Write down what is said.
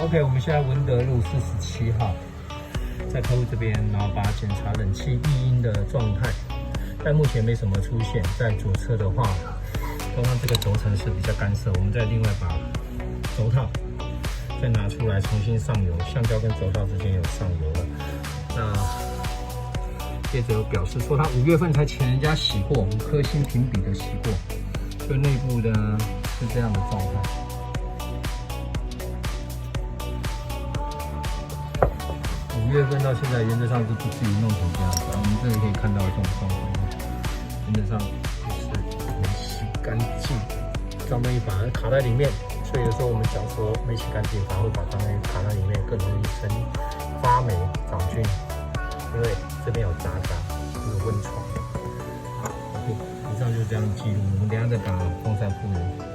OK， 我们现在文德路47号，在客户这边，然后把它检查冷气异音的状态，但目前没什么出现。在左侧的话，刚刚这个轴承是比较干涩，我们再另外把轴套再拿出来重新上油，橡胶跟轴套之间有上油了。那业者有表示说，他5月份才请人家洗过，5颗星评比的洗过，所以内部呢是这样的状态。5月份到现在，原则上是不至于弄成这样子。我们这里可以看到这种状况，原则上就是没洗干净，脏东西反而卡在里面。所以有时候我们讲说没洗干净，反而会把脏东西卡在里面，更容易生发霉、长菌。因为这边有渣渣，有温床。好 ，OK， 以上就是这样的记录。我们等一下再把风扇复原。